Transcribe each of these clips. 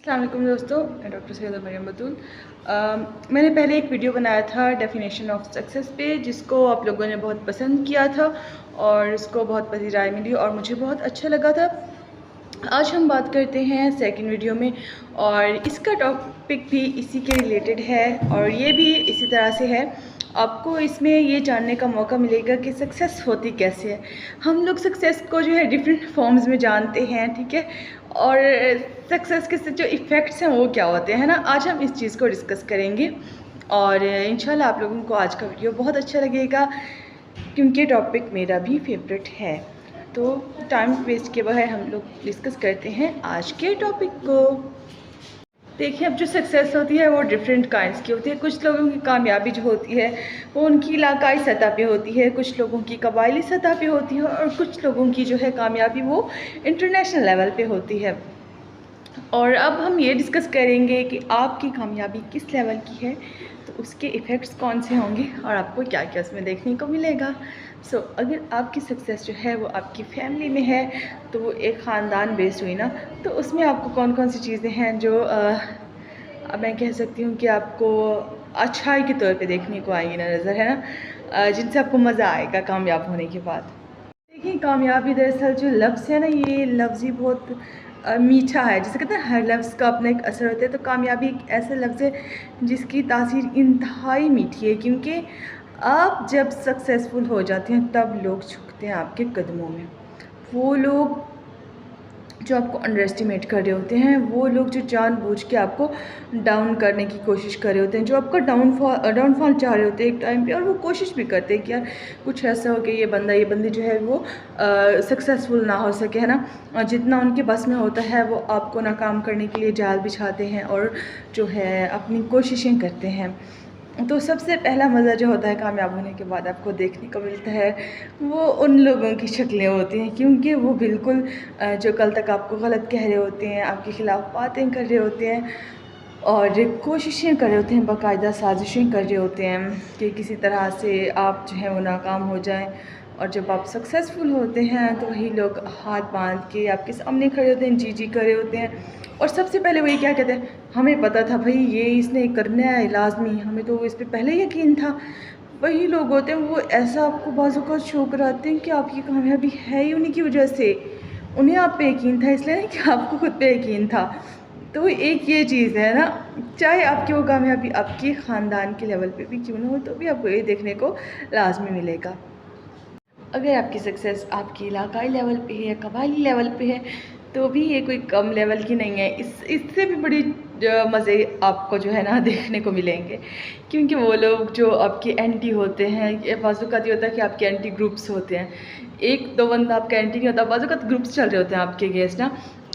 अस्सलाम वालेकुम दोस्तों, मैं डॉक्टर सैयदा मरियम बतूल। मैंने पहले एक वीडियो बनाया था डेफिनेशन ऑफ सक्सेस पे, जिसको आप लोगों ने बहुत पसंद किया था और इसको बहुत बड़ी राय मिली और मुझे बहुत अच्छा लगा था। आज हम बात करते हैं सेकंड वीडियो में और इसका टॉपिक भी इसी के रिलेटेड है और ये भी इसी तरह से है। आपको इसमें ये जानने का मौका मिलेगा कि सक्सेस होती कैसे है। हम लोग सक्सेस को जो है डिफरेंट फॉर्म्स में जानते हैं, ठीक है, और सक्सेस के जो इफ़ेक्ट्स हैं वो क्या होते हैं ना। आज हम इस चीज़ को डिस्कस करेंगे और इंशाल्लाह आप लोगों को आज का वीडियो बहुत अच्छा लगेगा क्योंकि टॉपिक मेरा भी फेवरेट है। तो टाइम वेस्ट के बगैर हम लोग डिस्कस करते हैं आज के टॉपिक को। देखिए, अब जो सक्सेस होती है वो डिफरेंट काइंड्स की होती है। कुछ लोगों की कामयाबी जो होती है वो उनकी इलाकाई सतह पे होती है, कुछ लोगों की कबायली सतह पे होती है और कुछ लोगों की जो है कामयाबी वो इंटरनेशनल लेवल पे होती है। और अब हम ये डिस्कस करेंगे कि आपकी कामयाबी किस लेवल की है, तो उसके इफ़ेक्ट्स कौन से होंगे और आपको क्या क्या उसमें देखने को मिलेगा। अगर आपकी सक्सेस जो है वो आपकी फैमिली में है तो वो एक ख़ानदान बेस्ड हुई ना, तो उसमें आपको कौन कौन सी चीज़ें हैं जो मैं कह सकती हूँ कि आपको अच्छाई के तौर पे देखने को आएंगी ना, नज़र है ना, जिनसे आपको मज़ा आएगा कामयाब होने के बाद। देखिए, कामयाबी दरअसल जो लफ्ज़ है ना, ये लफ्ज़ ही बहुत मीठा है। जैसे कहते हैं हर लफ्ज़ का अपना एक असर होता है, तो कामयाबी एक ऐसा लफ्ज़ है जिसकी तासीर इंतहाई मीठी है, क्योंकि आप जब सक्सेसफुल हो जाते हैं तब लोग झुकते हैं आपके कदमों में। वो लोग जो आपको अंडर एस्टिमेट कर रहे होते हैं, वो लोग जो जानबूझ के आपको डाउन करने की कोशिश कर रहे होते हैं, जो आपका डाउनफॉल चाह रहे होते हैं एक टाइम पे, और वो कोशिश भी करते हैं कि यार कुछ ऐसा हो कि ये बंदी जो है वो सक्सेसफुल ना हो सके, है ना। और जितना उनके बस में होता है वो आपको नाकाम करने के लिए जाल बिछाते हैं और जो है अपनी कोशिशें करते हैं। तो सबसे पहला मज़ा जो होता है कामयाब होने के बाद आपको देखने को मिलता है, वो उन लोगों की शक्लें होती हैं, क्योंकि वो बिल्कुल जो कल तक आपको गलत कह रहे होते हैं, आपके ख़िलाफ़ बातें कर रहे होते हैं और कोशिशें कर रहे होते हैं, बाकायदा साजिशें कर रहे होते हैं कि किसी तरह से आप जो है वो नाकाम हो जाएं। और जब आप सक्सेसफुल होते हैं तो वही लोग हाथ बांध के आपके सामने खड़े होते हैं, जी कर रहे होते हैं। और सबसे पहले वही क्या कहते हैं, हमें पता था भाई ये इसने करना है लाजमी, हमें तो इस पर पहले ही यकीन था। वही लोग होते हैं वो ऐसा आपको बाज़ों का शो कराते हैं कि आपकी कामयाबी है ही उन्हीं की वजह से। उन्हें आप पे यकीन था, इसलिए नहीं कि आपको खुद पे यकीन था। तो एक ये चीज़ है ना, चाहे आपकी वो कामयाबी आपके ख़ानदान के लेवल पे भी क्यों ना हो, तो भी आपको ये देखने को लाजमी मिलेगा। अगर आपकी सक्सेस आपकी इलाकाई लेवल पे है या कबायली लेवल पे है तो भी ये कोई कम लेवल की नहीं है। इससे भी बड़ी मज़े आपको जो है ना देखने को मिलेंगे, क्योंकि वो लोग जो आपके एंटी होते हैं, ये बाज़-औक़ात ये होता है कि आपके एंटी ग्रुप्स होते हैं। एक दो बंदा आपका एंटी नहीं होता, बाज़-औक़ात ग्रुप्स चल रहे होते हैं आपके अगेंस्ट ना,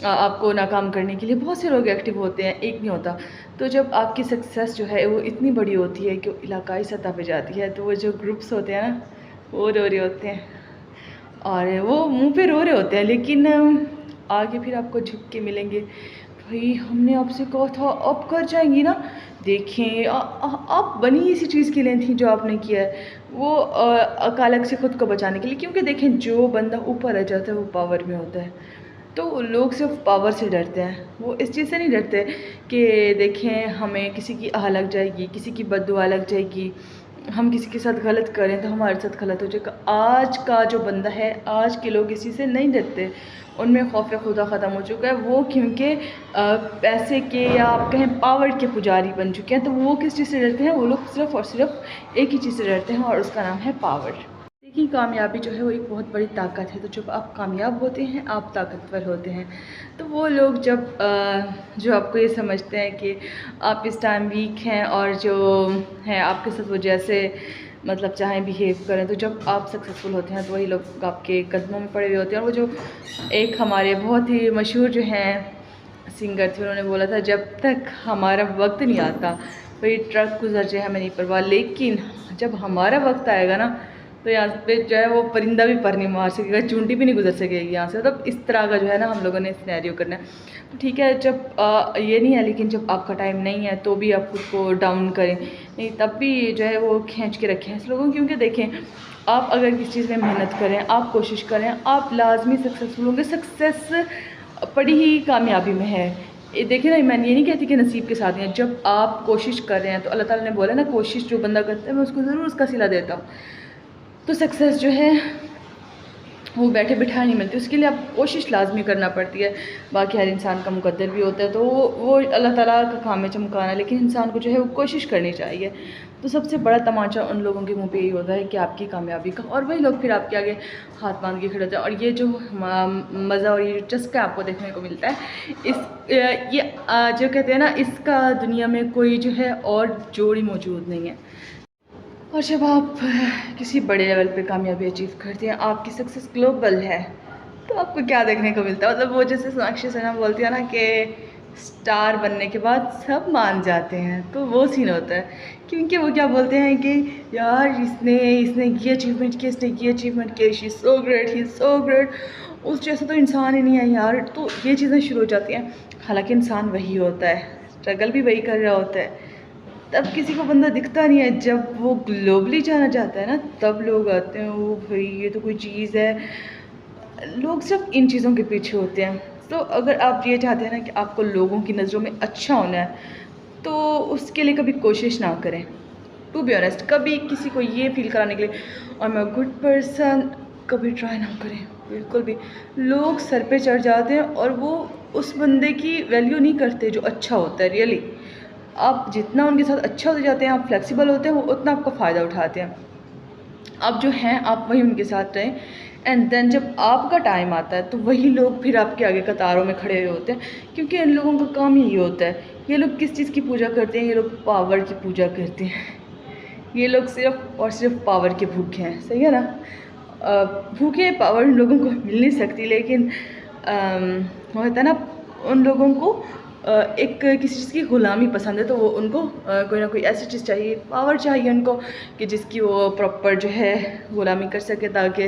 आपको नाकाम करने के लिए बहुत से लोग एक्टिव होते हैं, एक नहीं होता। तो जब आपकी सक्सेस जो है वो इतनी बड़ी होती है कि वो इलाकाई सतह पे जाती है, तो वो जो ग्रुप्स होते हैं ना वो रो रहे होते हैं और वो मुंह पे रो रहे होते हैं, लेकिन आगे फिर आपको झुक के मिलेंगे, भाई हमने आपसे कहा था, अब कर जाएंगी ना, देखें आप बनी इसी चीज़ के लिए थी जो आपने किया है, वो अकालक से ख़ुद को बचाने के लिए। क्योंकि देखें, जो बंदा ऊपर आ जाता है वो पावर में होता है, तो लोग सिर्फ पावर से डरते हैं, वो इस चीज़ से नहीं डरते कि देखें हमें किसी की आह लग जाएगी, किसी की बद्दुआ लग जाएगी, हम किसी के साथ गलत करें तो हमारे साथ गलत हो जाएगा। आज का जो बंदा है, आज के लोग इसी से नहीं डरते, उनमें खौफ खुदा ख़त्म हो चुका है। वो क्योंकि पैसे के या आप कहें पावर के पुजारी बन चुके हैं, तो वो किस चीज़ से डरते हैं, वो लोग सिर्फ़ और सिर्फ एक ही चीज़ से डरते हैं और उसका नाम है पावर। देखिए, कामयाबी जो है वो एक बहुत बड़ी ताकत है। तो जब आप कामयाब होते हैं आप ताकतवर होते हैं। तो वो लोग जब जो आपको ये समझते हैं कि आप इस टाइम वीक हैं और जो है आपके साथ वो जैसे मतलब चाहें बिहेव करें, तो जब आप सक्सेसफुल होते हैं तो वही लोग आपके कदमों में पड़े हुए होते हैं। और वो जो एक हमारे बहुत ही मशहूर जो हैं सिंगर थे, उन्होंने बोला था, जब तक हमारा वक्त नहीं आता भाई ट्रक गुजर जाए हमें नहीं परवाह, लेकिन जब हमारा वक्त आएगा ना तो यहाँ पे जो है वो परिंदा भी पर नहीं मार सकेगा, चूंटी भी नहीं गुजर सकेगी यहाँ से। मतलब इस तरह का जो है ना हम लोगों ने सिनेरियो करना है। तो ठीक है, जब ये नहीं है, लेकिन जब आपका टाइम नहीं है तो भी आप खुद को डाउन करें नहीं, तब भी जो है वो खींच के रखें इस लोगों। क्योंकि देखें, आप अगर किसी चीज़ में मेहनत करें, आप कोशिश करें, आप लाजमी सक्सेसफुल होंगे। सक्सेस बड़ी ही कामयाबी में है। देखिए ना, मैं ये नहीं कहती कि नसीब के साथ हैं, जब आप कोशिश कर रहे हैं तो अल्लाह ताला ने बोला ना, कोशिश जो बंदा करता है मैं उसको ज़रूर उसका सिला देता हूँ। तो सक्सेस जो है वो बैठे बिठाए नहीं मिलती, उसके लिए आप कोशिश लाजमी करना पड़ती है। बाकी हर इंसान का मुकद्दर भी होता है, तो वो अल्लाह ताला का काम है चमकाना, लेकिन इंसान को जो है वो कोशिश करनी चाहिए। तो सबसे बड़ा तमाचा उन लोगों के मुंह पे यही होता है कि आपकी कामयाबी का, और वही लोग फिर आपके आगे हाथ बांध के खड़े होते हैं। और ये जो मज़ा और ये जो चस्का आपको देखने को मिलता है, जो कहते हैं ना, इसका दुनिया में कोई जो है और जोड़ी मौजूद नहीं है। और जब आप किसी बड़े लेवल पे कामयाबी अचीव करते हैं, आपकी सक्सेस ग्लोबल है, तो आपको क्या देखने को मिलता है? मतलब वो जैसे सोनाक्षी सिन्हा बोलती है ना कि स्टार बनने के बाद सब मान जाते हैं, तो वो सीन होता है। क्योंकि वो क्या बोलते हैं कि यार इसने ये अचीवमेंट किया, इसने ये अचीवमेंट किया, she is so great, he is so great, उस जैसा तो इंसान ही नहीं है यार। तो ये चीज़ें शुरू हो जाती हैं। हालांकि इंसान वही होता है, स्ट्रगल भी वही कर रहा होता है, तब किसी को बंदा दिखता नहीं है। जब वो ग्लोबली जाना चाहता है ना, तब लोग आते हैं, वो भाई ये तो कोई चीज़ है। लोग सिर्फ इन चीज़ों के पीछे होते हैं। तो अगर आप ये चाहते हैं ना कि आपको लोगों की नज़रों में अच्छा होना है, तो उसके लिए कभी कोशिश ना करें। टू बी ऑनेस्ट, कभी किसी को ये फील कराने के लिए I am a good person कभी ट्राई ना करें, बिल्कुल भी। लोग सर पे चढ़ जाते हैं और वो उस बंदे की वैल्यू नहीं करते जो अच्छा होता है रियली। आप जितना उनके साथ अच्छा होते जाते हैं, आप फ्लेक्सिबल होते हैं, वो उतना आपका फ़ायदा उठाते हैं। आप जो हैं आप वही उनके साथ रहें, एंड देन जब आपका टाइम आता है तो वही लोग फिर आपके आगे कतारों में खड़े हुए होते हैं। क्योंकि इन लोगों का काम यही होता है। ये लोग किस चीज़ की पूजा करते हैं? ये लोग पावर की पूजा करते हैं। ये लोग सिर्फ और सिर्फ पावर के भूखे हैं, सही है ना? भूखे पावर उन लोगों को मिल नहीं सकती, लेकिन वो होता है ना, उन लोगों को एक किसी चीज़ की ग़ुलामी पसंद है, तो वो उनको कोई ना कोई ऐसी चीज़ चाहिए, पावर चाहिए उनको कि जिसकी वो प्रॉपर जो है ग़ुलामी कर सके, ताकि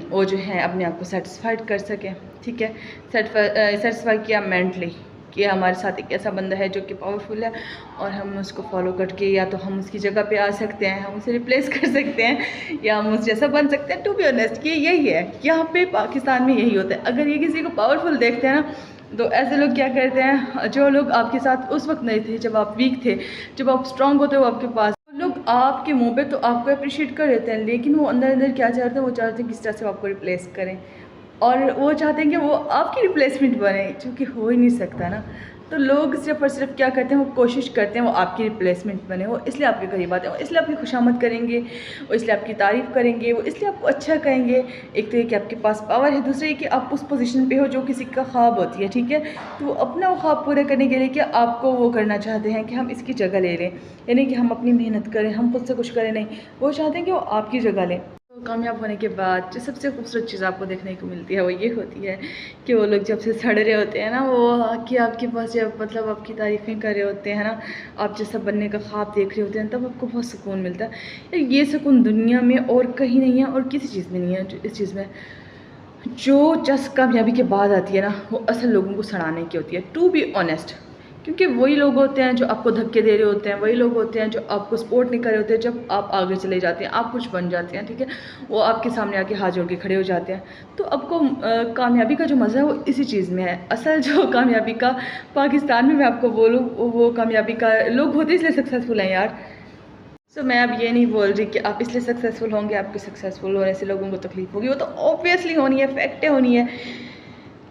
वो जो है अपने आप को सेटिस्फाइड कर सके। ठीक है, सेटिस्फाई किया मेंटली कि हमारे साथ एक ऐसा बंदा है जो कि पावरफुल है, और हम उसको फॉलो करके या तो हम उसकी जगह पे आ सकते हैं, हम उसे रिप्लेस कर सकते हैं, या हम उस जैसा बन सकते हैं। टू बी ऑनेस्ट, ये यही है, यहाँ पे पाकिस्तान में यही होता है। अगर ये किसी को पावरफुल देखते हैं ना, तो ऐसे लोग क्या करते हैं, जो लोग आपके साथ उस वक्त नहीं थे, जब आप वीक थे, जब आप स्ट्रांग होते हो आपके पास, लोग आपके मुंह पे तो आपको अप्रिशिएट कर देते हैं, लेकिन वो अंदर अंदर क्या चाहते हैं? वो चाहते हैं किस तरह से आपको रिप्लेस करें, और वो चाहते हैं कि वो आपकी रिप्लेसमेंट बने, जो कि हो ही नहीं सकता ना। तो लोग सिर्फ और सिर्फ क्या करते हैं? वो कोशिश करते हैं वो आपकी रिप्लेसमेंट बने, वो इसलिए आपके करीब आते हैं, वो इसलिए आपकी खुशामद करेंगे, वो इसलिए आपकी तारीफ़ करेंगे, वो इसलिए आपको अच्छा कहेंगे। एक तो ये कि आपके पास पावर है, दूसरा ये कि आप उस पोजीशन पे हो जो किसी का ख्वाब होती है, ठीक है। तो वो अपना वो ख्वाब पूरा करने के लिए क्या आपको वो करना चाहते हैं कि हम इसकी जगह ले लें, यानी कि हम अपनी मेहनत करें, हम खुद से कुछ करें नहीं, वो चाहते हैं कि वो आपकी जगह लें। तो कामयाब होने के बाद जो सबसे खूबसूरत चीज़ आपको देखने को मिलती है वो ये होती है कि वो लोग जब से सड़ रहे होते हैं ना, वो आके आपके पास जब मतलब आपकी तारीफ़ें कर रहे होते हैं ना, आप जैसा बनने का ख्वाब देख रहे होते हैं, तब आपको बहुत सुकून मिलता है। यार ये सुकून दुनिया में और कहीं नहीं है, और किसी चीज़ में नहीं है। इस चीज़ में जो जस्ट कामयाबी के बाद आती है ना, वो असल लोगों को सड़ाने की होती है, टू बी ऑनेस्ट। क्योंकि वही लोग होते हैं जो आपको धक्के दे रहे होते हैं, वही लोग होते हैं जो आपको सपोर्ट नहीं कर रहे होते हैं जब आप आगे चले जाते हैं, आप कुछ बन जाते हैं, ठीक है। वो आपके सामने आके हाथ जोड़ के खड़े हो जाते हैं। तो आपको कामयाबी का जो मज़ा है वो इसी चीज़ में है। असल जो कामयाबी का पाकिस्तान में मैं आपको बोलूँ, वो कामयाबी का लोग होते इसलिए सक्सेसफुल हैं यार। सो मैं अब ये नहीं बोल रही कि आप इसलिए सक्सेसफुल होंगे, आपके सक्सेसफुल होने से लोगों को तकलीफ होगी, वो तो ऑब्वियसली होनी है, फैक्ट होनी है।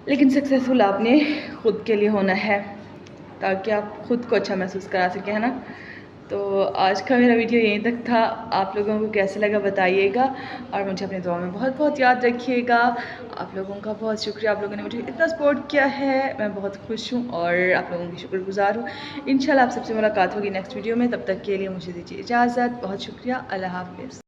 लेकिन सक्सेसफुल आपने खुद के लिए होना है, ताकि आप ख़ुद को अच्छा महसूस करा सकें, है ना। तो आज का मेरा वीडियो यहीं तक था। आप लोगों को कैसा लगा बताइएगा, और मुझे अपने दुआ में बहुत बहुत याद रखिएगा। आप लोगों का बहुत शुक्रिया, आप लोगों ने मुझे इतना सपोर्ट किया है, मैं बहुत खुश हूँ और आप लोगों की शुक्रगुजार हूँ। इंशाल्लाह आप सबसे मुलाकात होगी नेक्स्ट वीडियो में, तब तक के लिए मुझे दीजिए इजाज़त। बहुत शुक्रिया, अल्लाह हाफ़िज़।